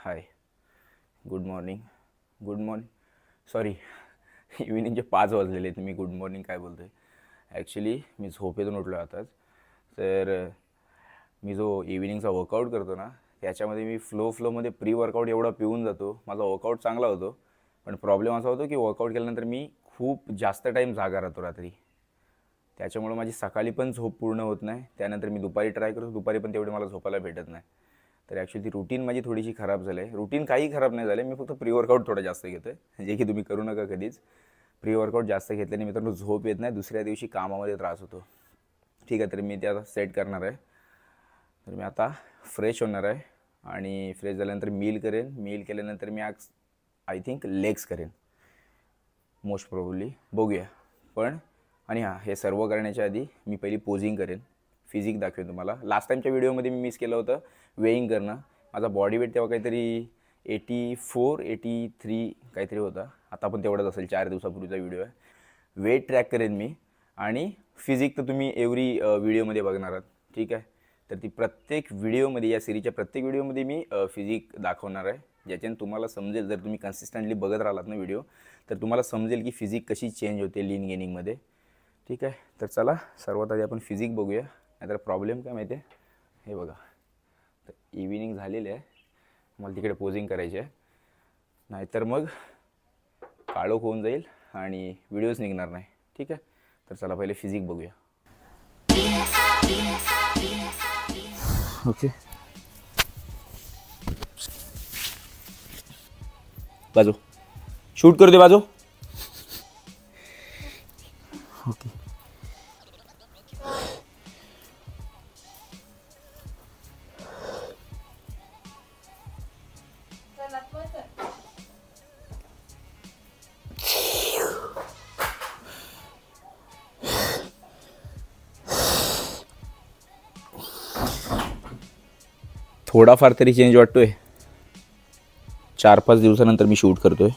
हाय, good morning. Sorry, इव्हिनिंगचे 5 वाजलेले आहेत. मी good morning काय बोलतो आहे. ॲक्च्युली मी झोपेतून उठलो आताच. तर मी जो इव्हिनिंगचा वर्कआउट करतो ना, त्याच्यामध्ये मी फ्लोमध्ये प्री वर्कआउट एवढा पिऊन जातो. माझा वर्कआउट चांगला होतो, पण प्रॉब्लेम असा होतो की वर्कआउट केल्यानंतर मी खूप जास्त टाईम जागा राहतो रात्री. त्याच्यामुळे माझी सकाळी पण झोप पूर्ण होत नाही. त्यानंतर मी दुपारी ट्राय करतो, दुपारी पण तेवढी मला झोपायला भेटत नाही. तर ॲक्च्युली ती रुटीन माझी थोडीशी खराब झाली आहे. रुटीन काही खराब नाही झालं, मी फक्त प्री वर्कआउट थोडं जास्त घेतो आहे, जे की तुम्ही करू नका कधीच. प्री वर्कआउट जास्त घेतल्याने मित्रांनो झोप येत नाही, दुसऱ्या दिवशी कामामध्ये त्रास होतो. ठीक आहे, तर मी ते आता सेट करणार आहे. तर मी आता फ्रेश होणार आहे आणि फ्रेश झाल्यानंतर मील करेन. मील केल्यानंतर मी आज आय थिंक लेग्स करेन मोस्ट प्रोबेबली, बघूया. पण आणि हां, हे सर्व करण्याच्या आधी मी पहिली पोजिंग करेन, फिजिक दाखवेन तुम्हाला. लास्ट टाईमच्या व्हिडिओमध्ये मी मिस केलं होतं वेईंग करणं. माझा बॉडी वेट तेव्हा काहीतरी 84-83 काहीतरी होता. आता पण तेवढाच असेल, 4 दिवसापूर्वीचा व्हिडिओ आहे. वेट ट्रॅक करेन मी आणि फिजिक तर तुम्ही एव्हरी व्हिडिओमध्ये बघणार आहात. ठीक आहे, तर ती प्रत्येक व्हिडिओमध्ये, या सिरीजच्या प्रत्येक व्हिडिओमध्ये मी फिजिक दाखवणार आहे, ज्याच्याने तुम्हाला समजेल. जर तुम्ही कन्सिस्टंटली बघत राहिलात ना व्हिडिओ, तर तुम्हाला समजेल की फिजिक कशी चेंज होते लीन गेनिंगमध्ये. ठीक आहे, तर चला सर्वात आधी आपण फिजिक बघूया. नाहीतर प्रॉब्लेम काय माहिती आहे, हे बघा. तर इव्हिनिंग झालेली आहे, मला तिकडे पोजिंग करायची आहे, नाहीतर मग काळोख होऊन जाईल आणि व्हिडिओज निघणार नाही. ठीक आहे, तर चला पहिले फिजिक बघूया. ओके, बाजू शूट करू दे, बाजू. ओके, थोडाफार तरी चेंज वाटतोय. 4-5 दिवसानंतर मी शूट करतोय.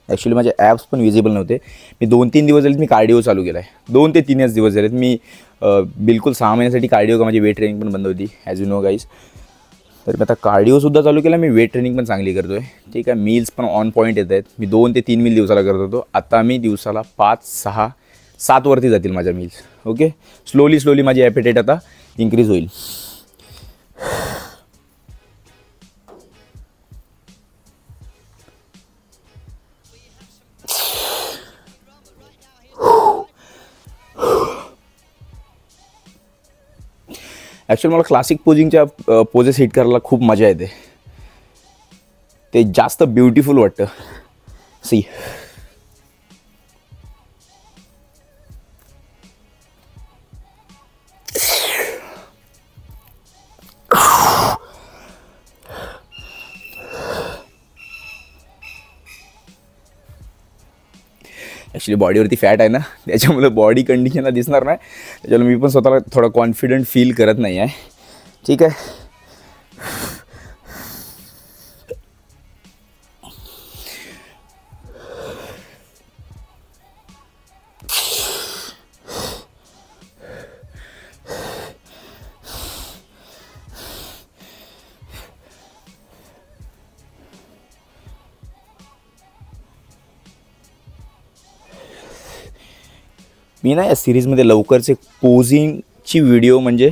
ॲक्च्युली माझे ॲप्स पण विजिबल नव्हते. मी 2-3 दिवस झालेत मी कार्डिओ चालू केला आहे. 2 ते 3च दिवस झालेत. मी बिलकुल 6 महिन्यासाठी कार्डिओ का माझी वेट ट्रेनिंग पण बंद होती, ॲज यू नो गाईज. तर मी आता कार्डिओसुद्धा चालू केला, मी वेट ट्रेनिंग पण चांगली करतो आहे. ठीक आहे, मील्स पण ऑन पॉईंट येत आहेत. मी 2 ते 3 मील दिवसाला करत होतो, आता मी दिवसाला 5-6-7 वरती जातील माझ्या मील्स. ओके, स्लोली माझी ॲपेटाईट आता इन्क्रीज होईल. ॲक्च्युअली मला क्लासिक पोजिंगच्या पोजेस हिट करायला खूप मजा येते. ते जास्त ब्युटिफुल वाटतं. सी, ॲक्च्युली बॉडीवरती फॅट आहे ना, त्याच्यामुळे बॉडी कंडिशनला दिसणार नाही. त्याच्यामुळे मी पण स्वतःला थोडा कॉन्फिडंट फील करत नाही आहे. ठीक आहे, मी ना या सिरीजमध्ये लवकरच पोजिंगची व्हिडिओ म्हणजे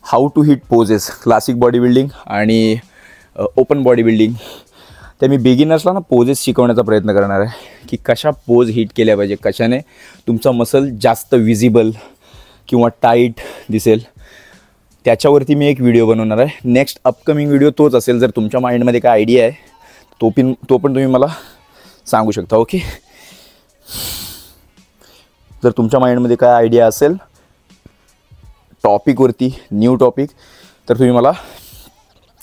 how to hit poses, classic bodybuilding आणि ओपन बॉडी बिल्डिंग, ते मी बिगिनर्सला ना पोजेस शिकवण्याचा प्रयत्न करणार आहे की कशा पोज हिट केल्या पाहिजे, कशाने तुमचा मसल जास्त विजिबल किंवा टाईट दिसेल. त्याच्यावरती मी एक व्हिडिओ बनवणार आहे. नेक्स्ट अपकमिंग व्हिडिओ तोच असेल. जर तुमच्या माइंडमध्ये काय आयडिया आहे तो पण तुम्ही मला सांगू शकता. ओके, जर तुमच्या माइंडमध्ये काय आयडिया असेल टॉपिकवरती, न्यू टॉपिक, तर तुम्ही मला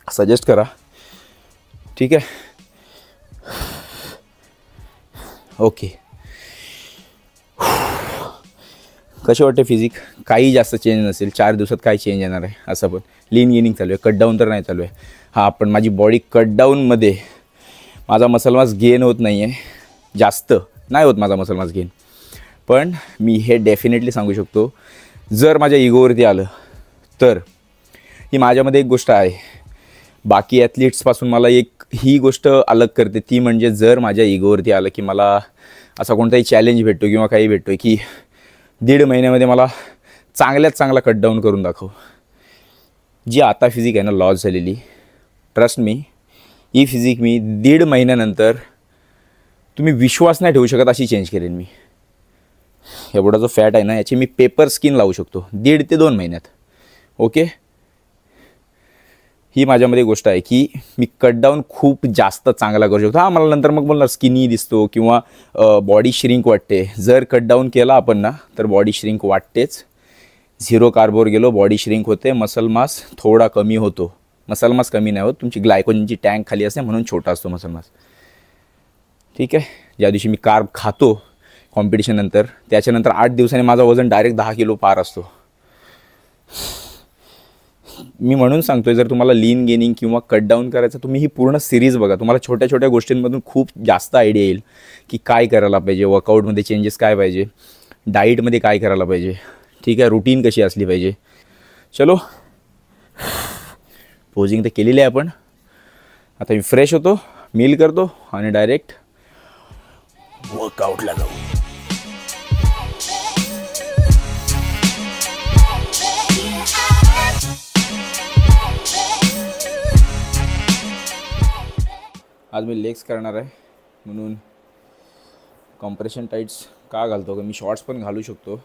सजेस्ट करा. ठीक आहे, ओके. कसे वाटते फिजिक? काही जास्त चेंज नसेल, 4 दिवसात काय चेंज येणार आहे. असं पण लीन गेनिंग चालू आहे, कटडाऊन तर नाही चालू आहे. हां, पण माझी बॉडी कटडाऊनमध्ये माझा मसल मास गेन होत नाही आहे, जास्त नाही होत माझा मसल मास गेन. पण मी हे डेफिनेटली सांगू शकतो, जर माझ्या इगोवरती आलं तर ही माझ्यामध्ये एक गोष्ट आहे, बाकी ॲथलीट्सपासून मला एक ही गोष्ट अलग करते, ती म्हणजे जर माझ्या इगोवरती आलं की मला असा कोणताही चॅलेंज भेटतो किंवा काही भेटतो की 1.5 महिन्यामध्ये मला चांगल्यात चांगला कटडाऊन करून दाखव. जी आता फिजिक आहे ना लॉस झालेली, ट्रस्ट मी, ही फिजिक मी 1.5 महिन्यानंतर तुम्ही विश्वास नाही ठेवू शकत अशी चेंज करेन मी. एवढा जो फॅट आहे ना याची मी पेपर स्किन लावू शकतो 1.5 ते 2 महिन्यात. ओके, ही माझ्यामध्ये गोष्ट आहे की मी कटडाऊन खूप जास्त चांगला करू शकतो. हां, मला नंतर मग बोलणार स्किनी दिसतो किंवा बॉडी श्रिंक वाटते. जर कटडाऊन केला आपण ना तर बॉडी श्रिंक वाटतेच. 0 कार्बवर गेलो बॉडी श्रिंक होते, मसल मास थोडा कमी होतो. मसल मास कमी नाही होत, तुमची ग्लायकोजनची टँक खाली असते म्हणून छोटा असतो मसल मास. ठीक आहे, ज्या दिवशी मी कार्ब खातो कॉम्पिटिशननंतर, त्याच्यानंतर 8 दिवसांनी माझं वजन डायरेक्ट 10 किलो पार असतो. मी म्हणून सांगतोय, जर तुम्हाला लीन गेनिंग किंवा कट डाऊन करायचं, तुम्ही ही पूर्ण सिरीज बघा. तुम्हाला छोट्या छोट्या गोष्टींमधून खूप जास्त आयडिया येईल की काय करायला पाहिजे, वर्कआउटमध्ये चेंजेस काय पाहिजे, डाईटमध्ये काय करायला पाहिजे. ठीक आहे, रुटीन कशी असली पाहिजे. चलो, पोजिंग तर केलेली आहे आपण. आता मी फ्रेश होतो, मील करतो आणि डायरेक्ट वर्कआउटला जाऊ. आज मी लेग्स करणार आहे म्हणून कॉम्प्रेशन टाईट्स का घालतो का, मी शॉर्ट्स पण घालू शकतो,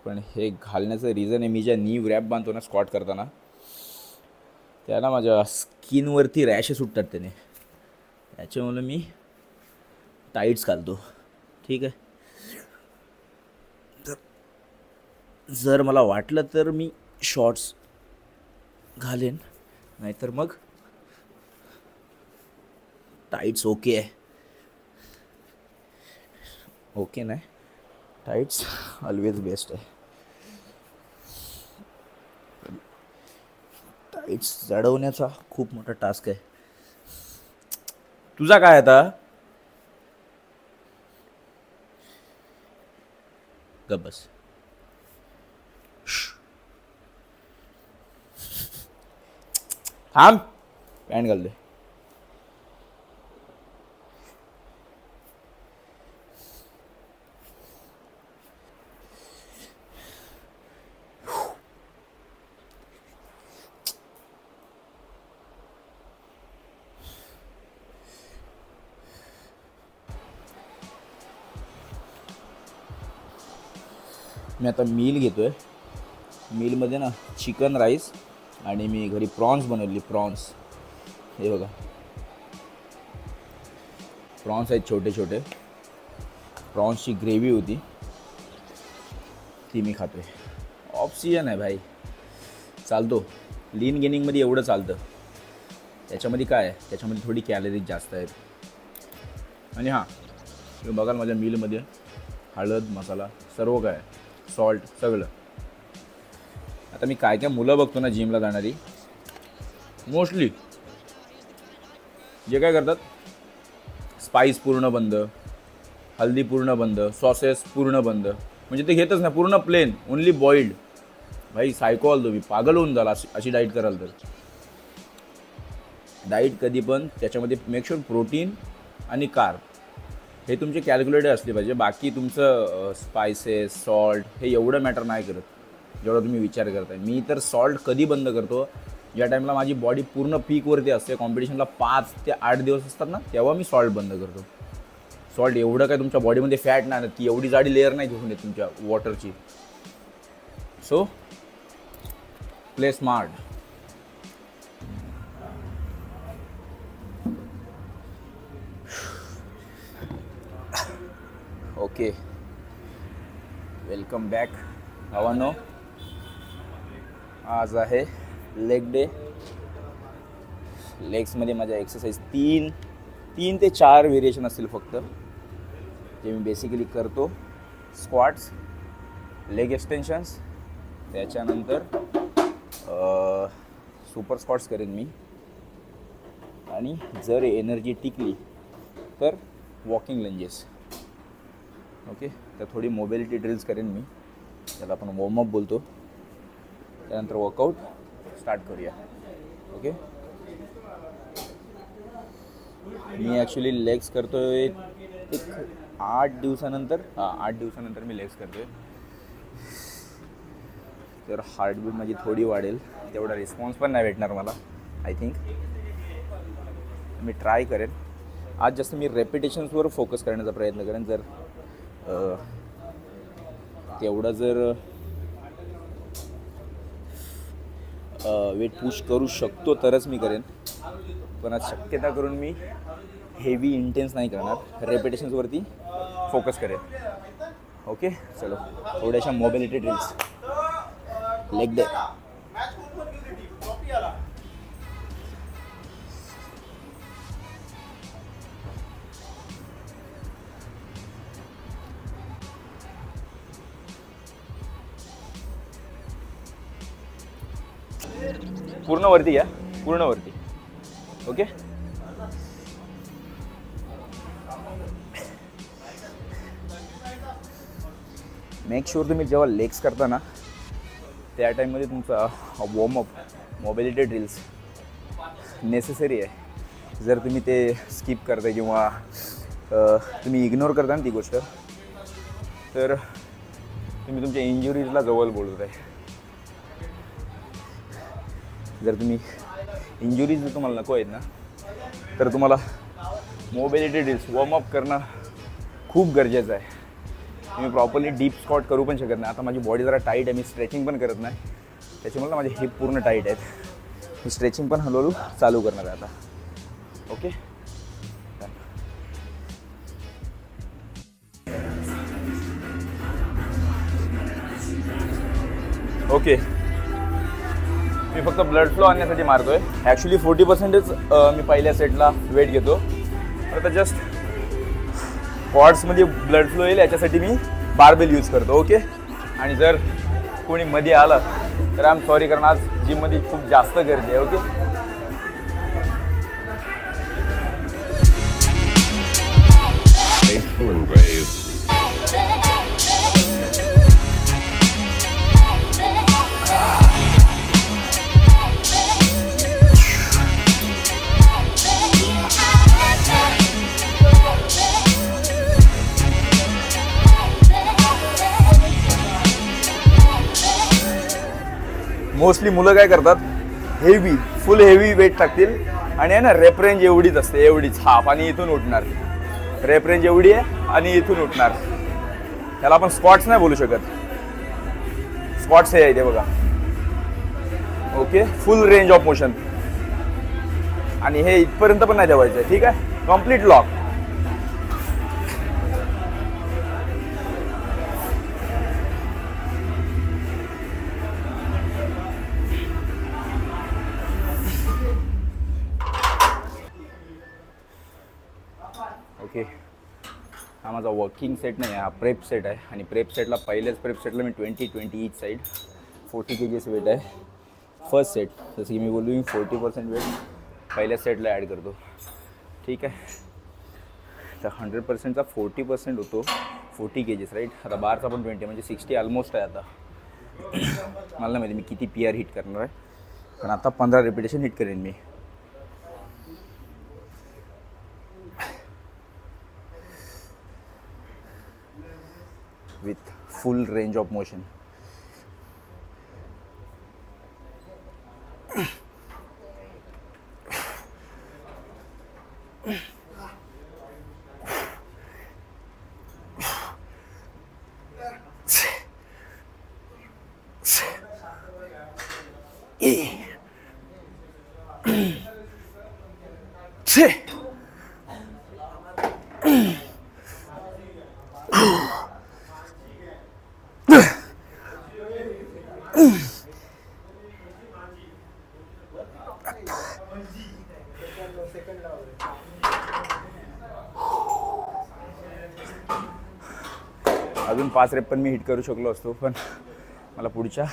पण हे घालण्याचं रिझन आहे मी ज्या नी रॅप बांधतो ना स्क्वॉट करताना, त्याला माझ्या स्किनवरती रॅशेस सुटतात त्याने, त्याच्यामुळे मी टाईट्स घालतो. ठीक आहे, तर जर मला वाटलं तर मी शॉर्ट्स घालेन, नाहीतर मग टाईट्स. ओके आहे, ओके नाही, टाईट्स ऑलवेज बेस्ट आहे. टाईट्स जडवण्याचा खूप मोठा टास्क आहे. तुझा काय आता? गप बस. थांब, पॅन्ट घाल दे. मी आता मील घेतो आहे. मीलमध्ये ना चिकन राईस आणि मी घरी प्रॉन्स बनवली. प्रॉन्स हे बघा, प्रॉन्स आहेत छोटे छोटे. प्रॉन्सची ग्रेव्ही होती ती मी खातो आहे. ऑप्शन आहे भाई, चालतो. लीन गेनिंगमध्ये एवढं चालतं. त्याच्यामध्ये काय आहे, त्याच्यामध्ये थोडी कॅलरीज जास्त आहेत. आणि हां, तुम्ही बघाल माझ्या मीलमध्ये हळद, मसाला सर्व काय, सॉल्ट सगळं. आता मी काय काय मुलं बघतो ना जिमला जाणारी, मोस्टली जे काय करतात, स्पाइस पूर्ण बंद, हल्दी पूर्ण बंद, सॉसेस पूर्ण बंद, म्हणजे ते घेतच नाही, पूर्ण प्लेन, ओनली बॉइल्ड. भाई सायको आलो मी, पागल होऊन झाला अशी डाईट कराल तर. डाईट कधी पण त्याच्यामध्ये मेक शुअर प्रोटीन आणि कार्ब हे तुमचे कॅल्क्युलेटेड असले पाहिजे. बाकी तुमचं स्पायसेस, सॉल्ट हे एवढं मॅटर नाही करत जेवढा तुम्ही विचार करताय. मी तर सॉल्ट कधी बंद करतो, ज्या टाईमला माझी बॉडी पूर्ण पीकवरती असते, कॉम्पिटिशनला 5 ते 8 दिवस असतात ना, तेव्हा मी सॉल्ट बंद करतो. सॉल्ट एवढं काय तुमच्या बॉडीमध्ये फॅट नाही ना, ती एवढी जाडी लेअर नाही घेऊन येत तुमच्या वॉटरची. So play smart. Okay, welcome back भावांनो. आज आहे लेग डे. लेग्समध्ये माझ्या एक्सरसाइज 3 ते 4 व्हेरिएशन असतील फक्त, जे मी बेसिकली करतो. स्क्वॉट्स, लेग एक्सटेन्शन्स, त्याच्यानंतर सुपर स्क्वॉट्स करेन मी, आणि जर एनर्जी टिकली तर वॉकिंग लंजेस. ओके, तर थोडी मोबिलिटी ड्रिल्स करेन मी, त्याला आपण वॉर्मअप बोलतो. त्यानंतर वर्कआउट स्टार्ट करूया. ओके. मी ॲक्च्युली लेग्स करतो आहे एक 8 दिवसानंतर. 8 दिवसानंतर मी लेग्स करतो आहे. तर हार्टबीट माझी थोडी वाढेल, तेवढा रिस्पॉन्स पण नाही भेटणार मला आय थिंक. मी ट्राय करेन आज जास्त मी रेपिटेशन्सवर फोकस करण्याचा प्रयत्न करेन. जर तेवढा जर वेट पुश करू शकतो तरच मी करेन, पण आज शक्यता करून मी हेवी इंटेन्स नाही करणार, रेपिटेशन्सवरती फोकस करेन. ओके चलो, थोड्याशा मोबिलिटी ड्रिल्स. Leg day. पूर्ण वरती घ्या, पूर्ण वरती. ओके मेक शुअर तुम्ही जेव्हा लेग्स करता ना त्या टाईममध्ये तुमचा वॉर्मअप मोबिलिटी ड्रिल्स नेसेसरी आहे. जर तुम्ही ते स्किप करता किंवा तुम्ही इग्नोर करता ना ती गोष्ट, तर तुम्ही तुमच्या इंजुरीजला जवळ बोलत आहे. जर तुम्ही इंजुरीज जर तुम्हाला नको आहेत ना, तर तुम्हाला मोबिलिटी ड्रिल्स वॉर्मअप करणं खूप गरजेचं आहे. मी प्रॉपरली डीप स्क्वॉट करू पण शकत नाही. आता माझी बॉडी जरा टाईट आहे, मी स्ट्रेचिंग पण करत नाही, त्याच्यामुळे माझे हिप पूर्ण टाईट आहेत. मी स्ट्रेचिंग पण हळूहळू चालू करणार आहे आता. ओके ओके मी फक्त ब्लड फ्लो आणण्यासाठी मारतो आहे. ॲक्च्युली 40%च मी पहिल्या सेटला वेट घेतो. आता जस्ट क्वाड्समध्ये ब्लड फ्लो येईल याच्यासाठी मी बारबेल यूज करतो. ओके आणि जर कोणी मध्ये आलं तर आय एम सॉरी, कारण आज जिममध्ये खूप जास्त गर्दी आहे. ओके मोस्टली मुलं काय करतात, हेवी फुल हेवी वेट टाकतील आणि आहे ना रेप रेंज एवढीच असते, एवढीच हाफ, आणि इथून उठणार. रेप रेंज एवढी आहे आणि इथून उठणार. त्याला आपण स्क्वॉट्स नाही बोलू शकत. स्क्वॉट्स हे आहे ते बघा. Okay full range of motion, आणि हे इथपर्यंत पण नाही ठेवायचं. ठीक आहे, कम्प्लीट लॉक. ओके हा माझा वर्किंग सेट नाही आहे, हा प्रेप सेट आहे. आणि प्रेप सेटला पहिल्याच प्रेप सेटला मी 20-20 ईच साईड 40 kgs वेट आहे. फर्स्ट सेट जसं की मी बोललो मी 40% वेट पहिल्या सेटला ॲड करतो. ठीक आहे, तर 100%चा 40% होतो 40 kgs राईट. आता बारचा पण 20 म्हणजे 60 ऑलमोस्ट आहे. आता मला नाही माहिती मी किती PR हिट करणार आहे, पण आता 15 रिपिटेशन हिट करेन मी. with full range of motion. अजून 5 रेप पण मी हिट करू शकलो असतो, पण मला पुढच्या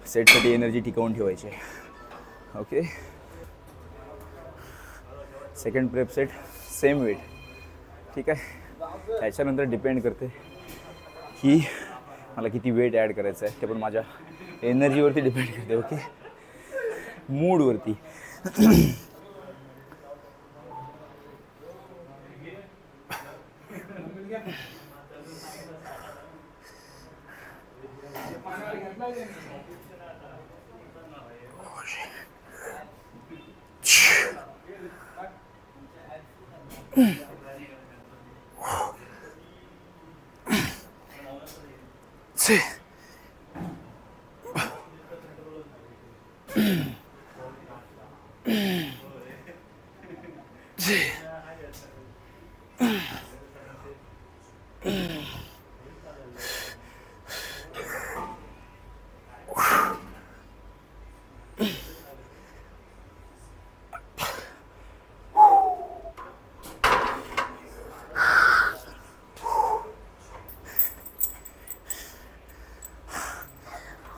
सेटसाठी एनर्जी टिकवून ठेवायची आहे. Okay second prep set same weight. ठीक आहे, त्याच्यानंतर डिपेंड करते की मला किती वेट ॲड करायचं आहे. ते पण माझ्या एनर्जीवरती डिपेंड करते. ओके मूडवरती.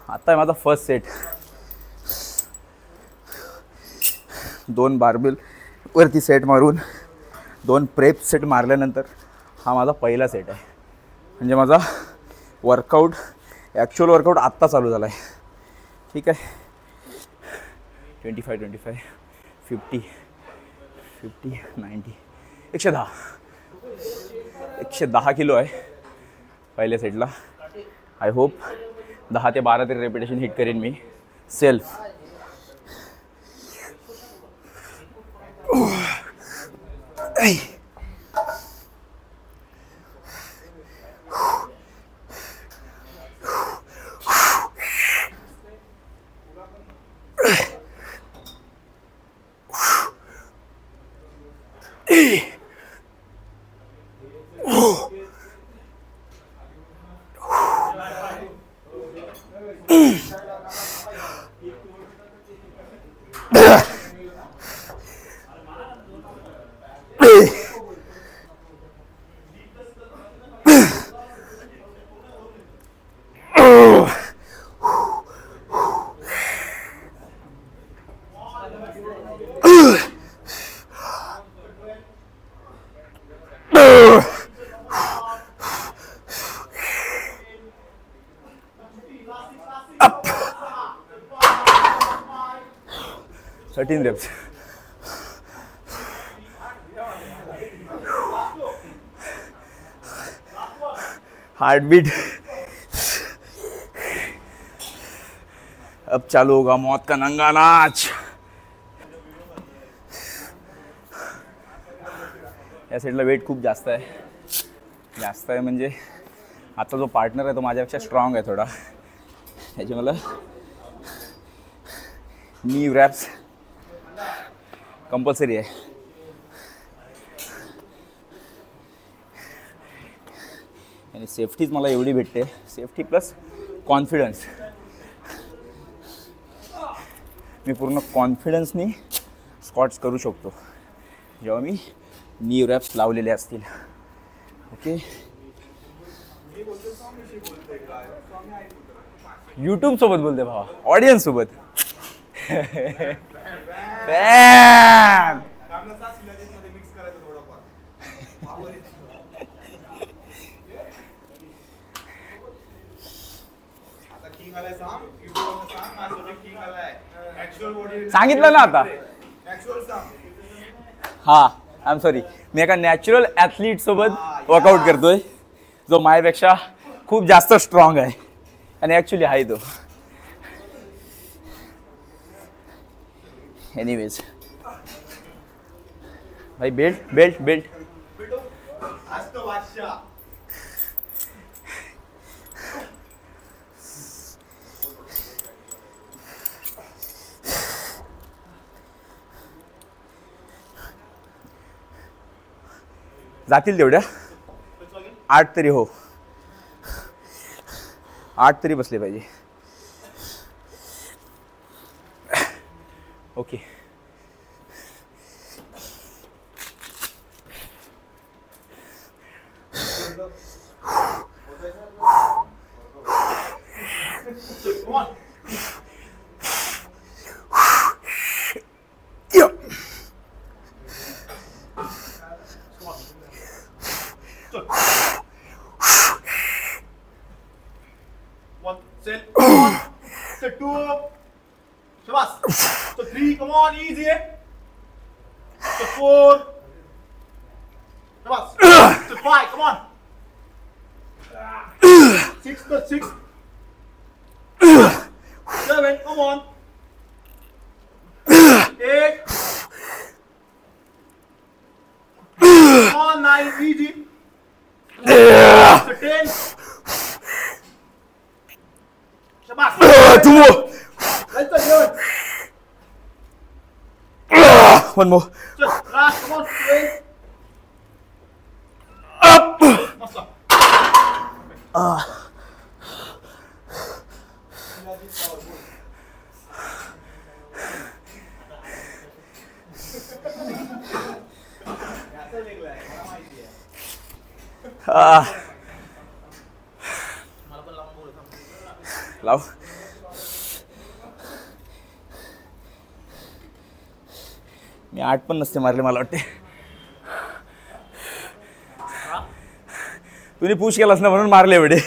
आता आहे माझा फर्स्ट सेट. 2 बारबेल वरती सेट मारून 2 प्रेप सेट मारल्यानंतर हा माझा पहिला सेट आहे. म्हणजे माझा वर्कआउट, ॲक्च्युअल वर्कआउट आत्ता चालू झाला आहे. ठीक आहे. 25 25 50 50 90 110 किलो आहे पहिल्या सेटला. आय होप 10 ते 12 तरी रेपिटेशन हिट करेन मी सेल्फ. Up. 13 reps. हार्टबीट अब चालू होगा मौत का नंगा नाच. या साईडला वेट खूप जास्त आहे म्हणजे आता जो पार्टनर आहे तो माझ्यापेक्षा स्ट्रॉंग आहे थोडा. त्याची मला नी रॅप्स कंपल्सरी आहे. आणि सेफ्टीच मला एवढी भेटते. Safety plus confidence. मी पूर्ण कॉन्फिडन्सनी स्क्वॉट्स करू शकतो जेव्हा मी नी रॅप्स लावलेले असतील. ओके. यूट्यूब सोबत बोलते भावा, ऑडियन्स सोबत. सांगितलं ना आता. हा, आय एम सॉरी. मी एका नॅचरल ॲथलीट सोबत वर्कआउट करतोय जो माझ्यापेक्षा खूप जास्त स्ट्रॉंग आहे. आणि ॲक्च्युली आहे तो. एनिवेज भाई, बेल्ट जातील तेवढ्या. 8 तरी हो, 8 तरी बसले पाहिजे. Okay. So 2, Shabas. So 3, come on, easy. So 4, Shabas. So 5, come on. 6, so 6. 7, come on. 8. 9, easy. So 10. Shabash. 2 more. Well done. 1 more. Just last, come on, 12. Up. Master. लाव. मी 8 पण नसते मारले मला वाटते. तुम्ही पुश केलास ना म्हणून मारले एवढे.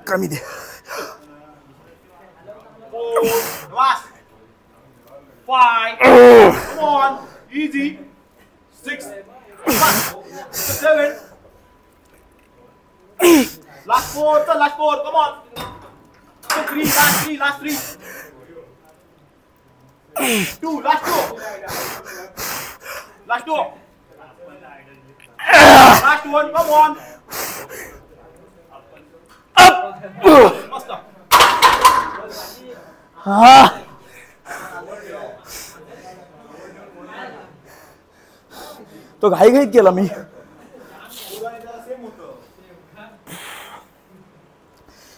कमी दे. 4, last. 5, come on, easy. 6, 7. Last 4, sir, last 4, come on. So 3, last 3. 2, last 2. Last 2. Last 1, come on. Master. तो घाई घाईत केला मी.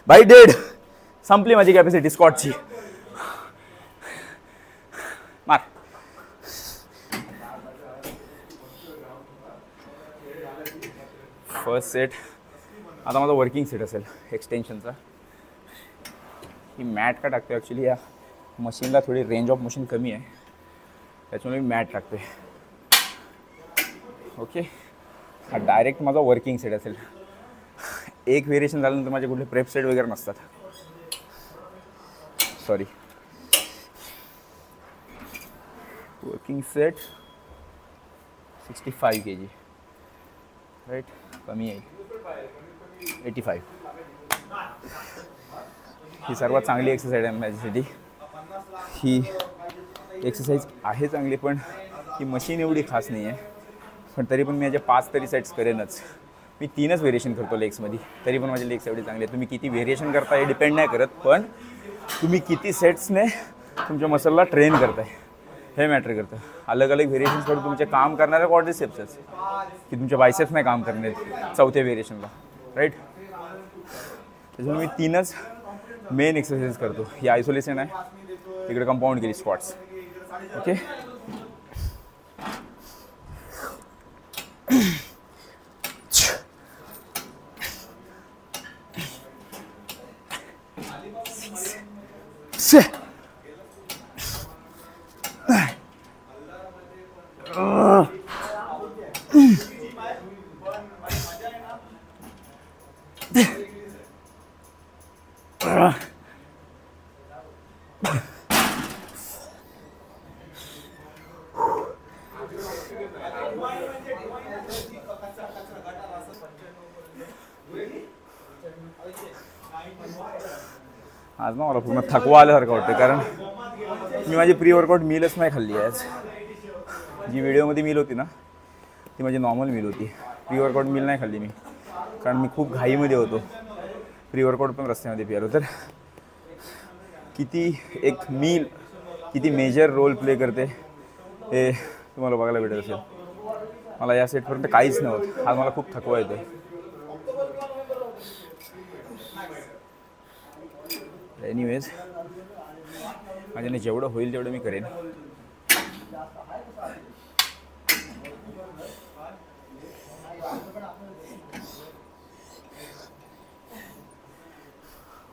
भाई डेड. संपली माझी कॅपॅसिटी स्क्वॉटची. मार. First set. आता माझा वर्किंग सेट असेल एक्सटेन्शनचा. ही मॅट का टाकतो ॲक्च्युली या मशीनला थोडी रेंज ऑफ मोशन कमी आहे त्याच्यामुळे मी मॅट टाकते. ओके. हा डायरेक्ट माझा वर्किंग सेट असेल. एक व्हेरिएशन झाल्यानंतर माझे कुठले प्रेप सेट वगैरे नसतात. Sorry. Working set 65 kg right. कमी आहे 85. ही सर्वात चांगली एक्सरसाइज आहे माझ्यासाठी. ही एक्सरसाइज आहे चांगली पण ही मशीन एवढी खास नाही आहे. पण तरी पण मी याचे 5 तरी सेट्स करेनच. मी 3च व्हेरिएशन करतो लेग्समध्ये तरी पण माझे लेग्स एवढे चांगले आहेत. तुम्ही किती व्हेरिएशन करता हे डिपेंड नाही करत पण तुम्ही किती सेट्सने तुमच्या मसलला ट्रेन करताय हे मॅटर करतं. अलग अलग व्हेरिएशन्सकडून तुमचे काम करणारे क्वाड्रिसेप्सच की तुमच्या बायसेप्स नाही काम करणे 4थ्या व्हेरिएशनला राईट. त्याच्यामुळे मी 3च मेन एक्सरसाइज करतो. ही आयसोलेशन आहे तिकडे कंपाऊंड केली स्क्वॉट्स. ओके. आज ना मला पूर्ण थकवा आल्यासारखं वाटतं कारण मी माझी प्री वर्कआउट मीलच नाही खाल्ली आज. जी व्हिडिओमध्ये मील होती ना ती माझी नॉर्मल मील होती. प्री वर्कआउट मील नाही खाल्ली मी कारण मी खूप घाईमध्ये होतो. प्री वर्कआउट पण रस्त्यामध्ये पियालो. तर किती एक मील किती मेजर रोल प्ले करते हे तुम्हाला बघायला भेटत असेल. मला या सेटपर्यंत काहीच नव्हतं. आज मला खूप थकवा येतो. एनिवेज माझ्याने जेवढं होईल तेवढं मी करेन.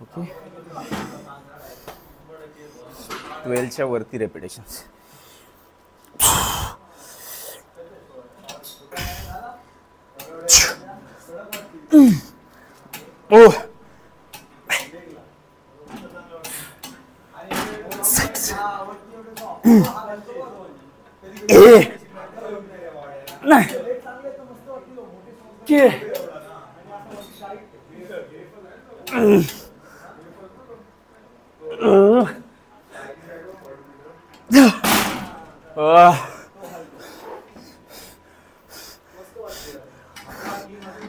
ओके. 12च्या वरती रेपिटेशन्स. नाही के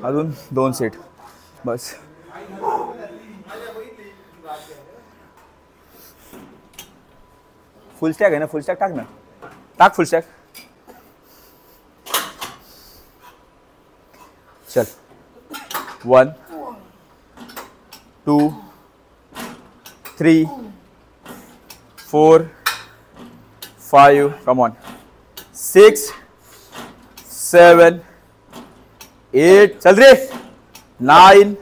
अजून 2 सेट बस. फुल स्टॅक आहे ना, फुल स्टॅक टाक ना, टाक फुल स्टॅक. चल 1 2 3 4 5 come on 6 7 8 चल रे 9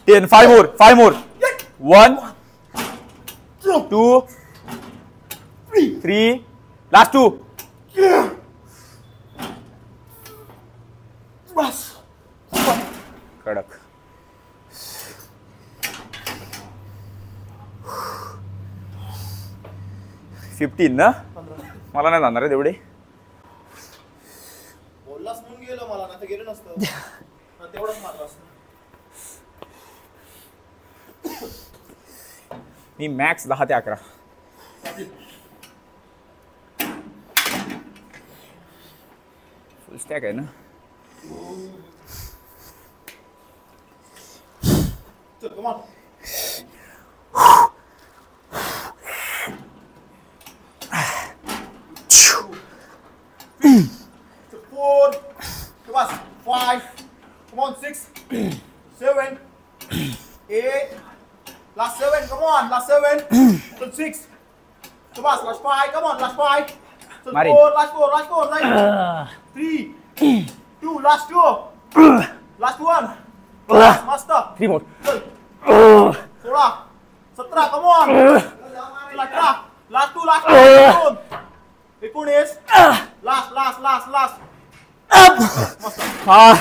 10 5 more 1 2 3 last 2 बस कडक. फिफ्टीन ना, मला नाही जाणार आहे तेवढे. बोललास म्हणून गेलो, मला ना तर गेलो नसतं. तेवढंच मारलं असतं. मी मॅक्स 10 ते 11. फुल स्टॅक आहे ना. चल come on. Four, come on, 5, come on, 6, 7, 8, last 7, come on, last 7, so 6, come on, last 5, come on, last 5, so Mari. 4, last 4, right, 3, 2, last 2, last 1, master, 3 more. 16, 17, come on, last 18, last 2, last 1, 19, last. हा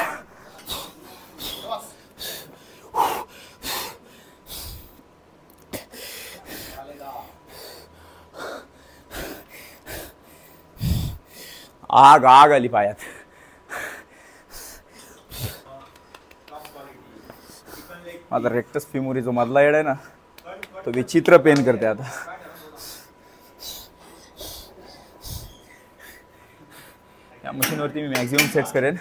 आग आली पायात. माझा rectus फिमोरी जो मधला येड आहे ना, तो विचित्र पेन करते आता. या मशीनवरती मी मॅक्झिमम सेट्स करेन.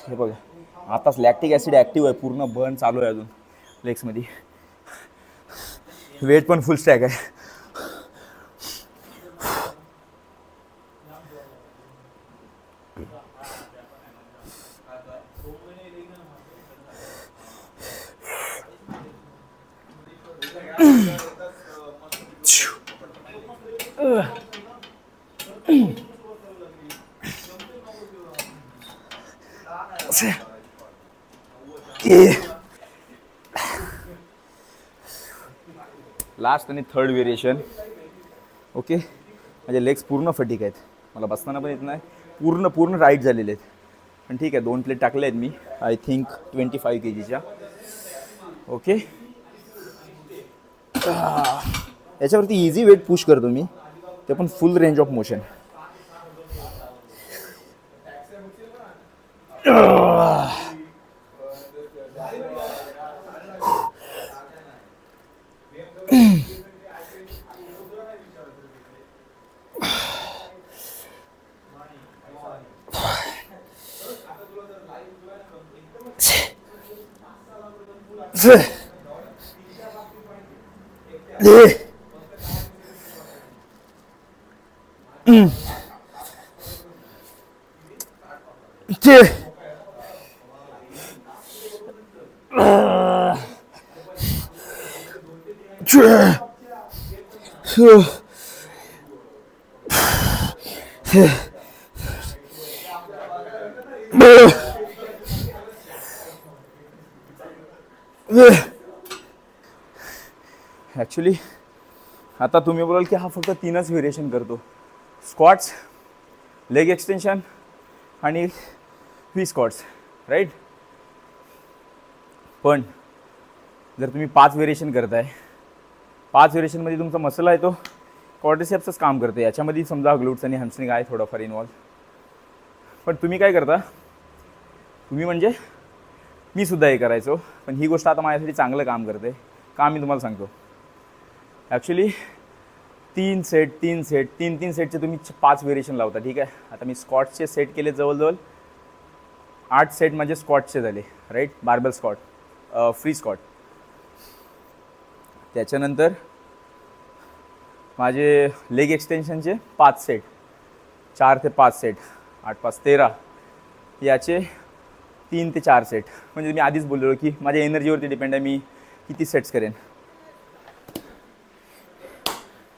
हे बघा, आताच लॅक्टिक ॲसिड ॲक्टिव्ह आहे, पूर्ण बर्न चालू आहे अजून लेग्समध्ये. वेट पण फुल स्टॅक आहे. लास्ट आणि थर्ड व्हेरिएशन. ओके, माझे लेग्स पूर्ण फटीक आहेत, मला बसताना पण येत नाही, पूर्ण राईट झालेले आहेत. पण ठीक आहे, 2 प्लेट टाकले आहेत मी, आय थिंक 25 kgच्या. ओके, याच्यावरती इझी वेट पुश करतो मी, ते पण फुल रेंज ऑफ मोशन. ॲक्च्युली आता तुम्ही बोलाल की हा फक्त 3च व्हेरिएशन करतो, स्क्वॉट्स, लेग एक्सटेन्शन आणि व्ही स्क्वॉट्स, राईट. पण जर तुम्ही 5 व्हेरिएशन करताय, 5 व्हेरिएशनमध्ये तुमचा मसल आहे तो क्वाड्रिसेप्सच काम करते. याच्यामध्ये समजा ग्लूट्स आणि हॅमस्ट्रिंग आहे थोडंफार इन्वॉल्व. पण तुम्ही काय करता, तुम्ही म्हणजे मी सुद्धा हे करायचो, पण ही गोष्ट आता माझ्यासाठी चांगलं काम करते. का मी तुम्हाला सांगतो. ॲक्च्युली 3 सेटचे तुम्ही 5 व्हेरिएशन लावता. ठीक आहे. आता मी स्क्वॉट्सचे सेट केले जवळजवळ 8 सेट माझे स्क्वॉट्सचे झाले, right. Barbell squat, free squat. त्याच्यानंतर माझे लेग एक्सटेन्शनचे 5 सेट, 4 ते 5 सेट, 8 5 13. याचे 3 ते 4 सेट. म्हणजे मी आधीच बोललो की माझ्या एनर्जीवरती डिपेंड आहे मी किती सेट्स करेन.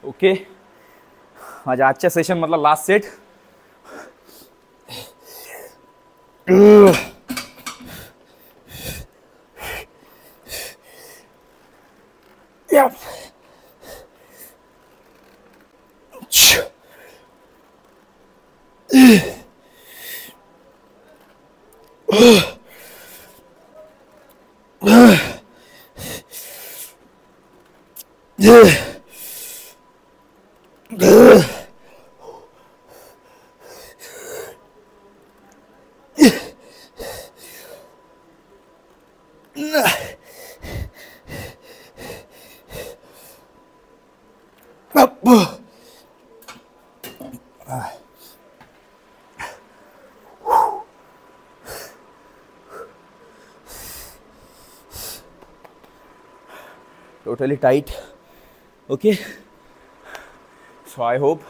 ओके. माझ्या आजच्या सेशनमधला last set. Totally tight. Okay. So I hope.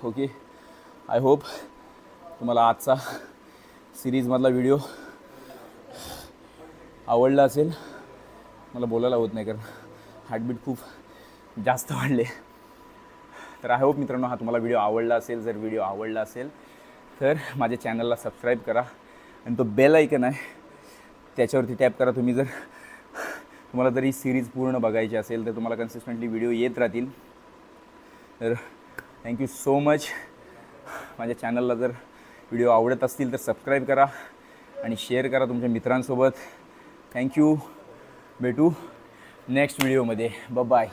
Okay. I hope तुम्हाला आजचा सिरीजमधला व्हिडिओ आवडला असेल. मला बोलायला होत नाही कारण हार्टबीट खूप जास्त वाढले. तर आय होप मित्रांनो हा तुम्हाला व्हिडिओ आवडला असेल. जर व्हिडिओ आवडला असेल तर माझ्या चॅनलला सबस्क्राईब करा आणि तो बेल आयकन आहे त्याच्यावरती टॅप करा. तुम्ही जर तुम्हाला जर ही सिरीज पूर्ण बघायची असेल तर तुम्हाला कन्सिस्टंटली व्हिडिओ येत राहतील. तर थँक्यू सो मच. माझ्या चॅनलला जर व्हिडिओ आवडत असतील तर सबस्क्राईब करा आणि शेअर करा तुमच्या मित्रांसोबत. थँक्यू. भेटू नेक्स्ट व्हिडिओमध्ये. बाय.